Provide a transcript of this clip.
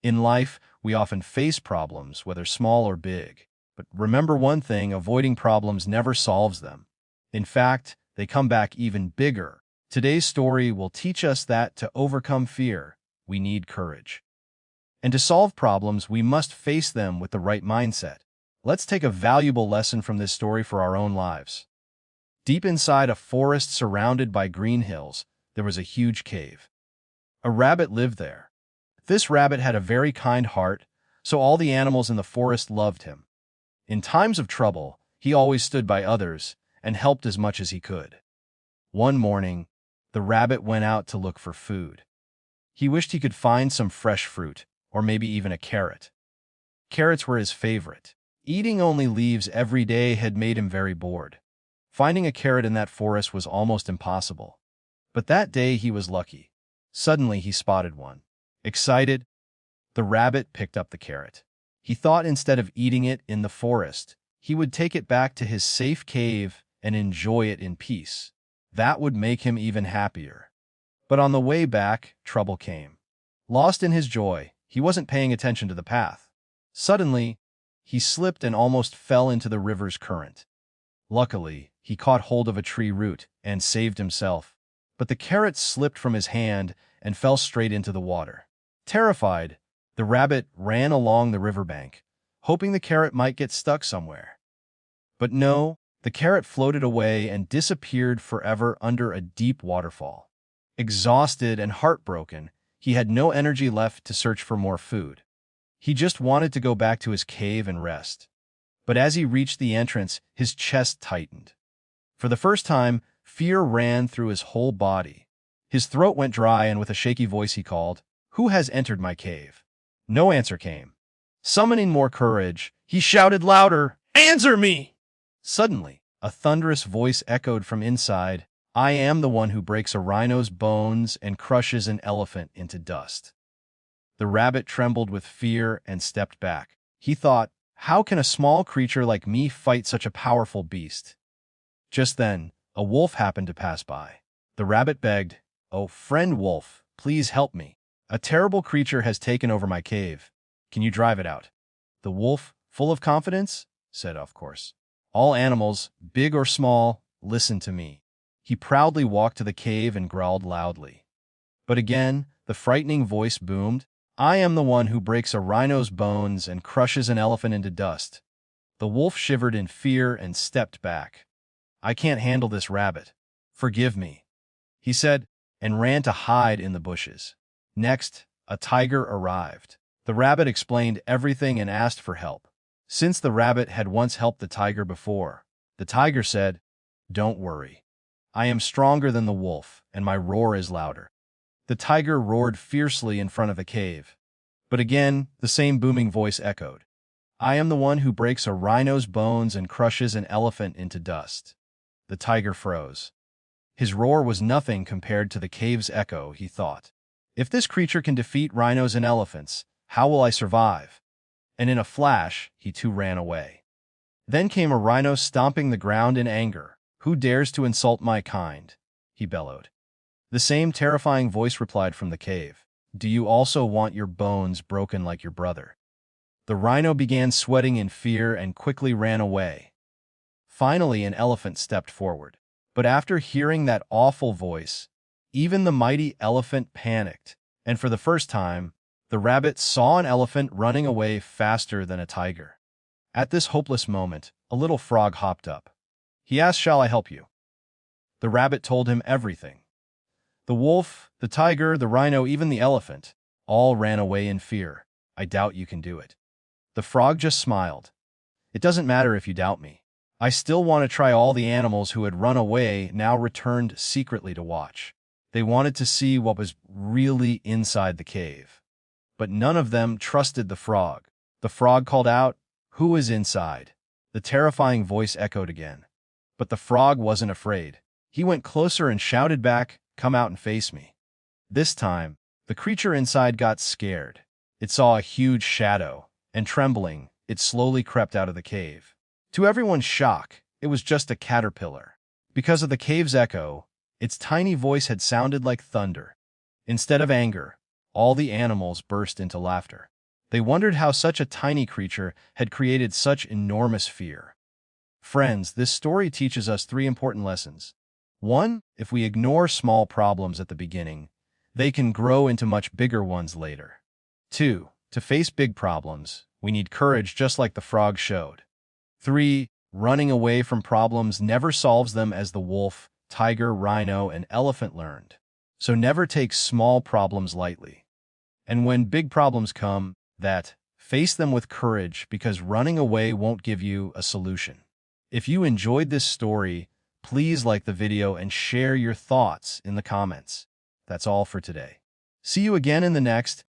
In life, we often face problems, whether small or big. But remember one thing, avoiding problems never solves them. In fact, they come back even bigger. Today's story will teach us that to overcome fear, we need courage. And to solve problems, we must face them with the right mindset. Let's take a valuable lesson from this story for our own lives. Deep inside a forest surrounded by green hills, there was a huge cave. A rabbit lived there. This rabbit had a very kind heart, so all the animals in the forest loved him. In times of trouble, he always stood by others and helped as much as he could. One morning, the rabbit went out to look for food. He wished he could find some fresh fruit, or maybe even a carrot. Carrots were his favorite. Eating only leaves every day had made him very bored. Finding a carrot in that forest was almost impossible. But that day he was lucky. Suddenly he spotted one. Excited, the rabbit picked up the carrot. He thought instead of eating it in the forest, he would take it back to his safe cave and enjoy it in peace. That would make him even happier. But on the way back, trouble came. Lost in his joy, he wasn't paying attention to the path. Suddenly, he slipped and almost fell into the river's current. Luckily, he caught hold of a tree root and saved himself, but the carrot slipped from his hand and fell straight into the water. Terrified, the rabbit ran along the riverbank, hoping the carrot might get stuck somewhere. But no, the carrot floated away and disappeared forever under a deep waterfall. Exhausted and heartbroken, he had no energy left to search for more food. He just wanted to go back to his cave and rest. But as he reached the entrance, his chest tightened. For the first time, fear ran through his whole body. His throat went dry, and with a shaky voice he called, "Who has entered my cave?" No answer came. Summoning more courage, he shouted louder, "Answer me!" Suddenly, a thunderous voice echoed from inside, "I am the one who breaks a rhino's bones and crushes an elephant into dust." The rabbit trembled with fear and stepped back. He thought, "How can a small creature like me fight such a powerful beast?" Just then, a wolf happened to pass by. The rabbit begged, "Oh, friend wolf, please help me. A terrible creature has taken over my cave. Can you drive it out?" The wolf, full of confidence, said, "Of course. All animals, big or small, listen to me." He proudly walked to the cave and growled loudly. But again, the frightening voice boomed, "I am the one who breaks a rhino's bones and crushes an elephant into dust." The wolf shivered in fear and stepped back. "I can't handle this rabbit. Forgive me," he said, and ran to hide in the bushes. Next, a tiger arrived. The rabbit explained everything and asked for help. Since the rabbit had once helped the tiger before, the tiger said, "Don't worry. I am stronger than the wolf, and my roar is louder." The tiger roared fiercely in front of the cave. But again, the same booming voice echoed, "I am the one who breaks a rhino's bones and crushes an elephant into dust." The tiger froze. His roar was nothing compared to the cave's echo, he thought. If this creature can defeat rhinos and elephants, how will I survive? And in a flash, he too ran away. Then came a rhino stomping the ground in anger. "Who dares to insult my kind?" he bellowed. The same terrifying voice replied from the cave, "Do you also want your bones broken like your brother?" The rhino began sweating in fear and quickly ran away. Finally, an elephant stepped forward. But after hearing that awful voice, even the mighty elephant panicked, and for the first time, the rabbit saw an elephant running away faster than a tiger. At this hopeless moment, a little frog hopped up. He asked, "Shall I help you?" The rabbit told him everything. The wolf, the tiger, the rhino, even the elephant, all ran away in fear. "I doubt you can do it." The frog just smiled. "It doesn't matter if you doubt me. I still want to try." All the animals who had run away now returned secretly to watch. They wanted to see what was really inside the cave. But none of them trusted the frog. The frog called out, "Who is inside?" The terrifying voice echoed again. But the frog wasn't afraid. He went closer and shouted back, "Come out and face me." This time, the creature inside got scared. It saw a huge shadow, and trembling, it slowly crept out of the cave. To everyone's shock, it was just a caterpillar. Because of the cave's echo, its tiny voice had sounded like thunder. Instead of anger, all the animals burst into laughter. They wondered how such a tiny creature had created such enormous fear. Friends, this story teaches us three important lessons. 1. If we ignore small problems at the beginning, they can grow into much bigger ones later. 2. To face big problems, we need courage just like the frog showed. 3. Running away from problems never solves them, as the wolf, tiger, rhino, and elephant learned. So never take small problems lightly. And when big problems come, face them with courage, because running away won't give you a solution. If you enjoyed this story, please like the video and share your thoughts in the comments. That's all for today. See you again in the next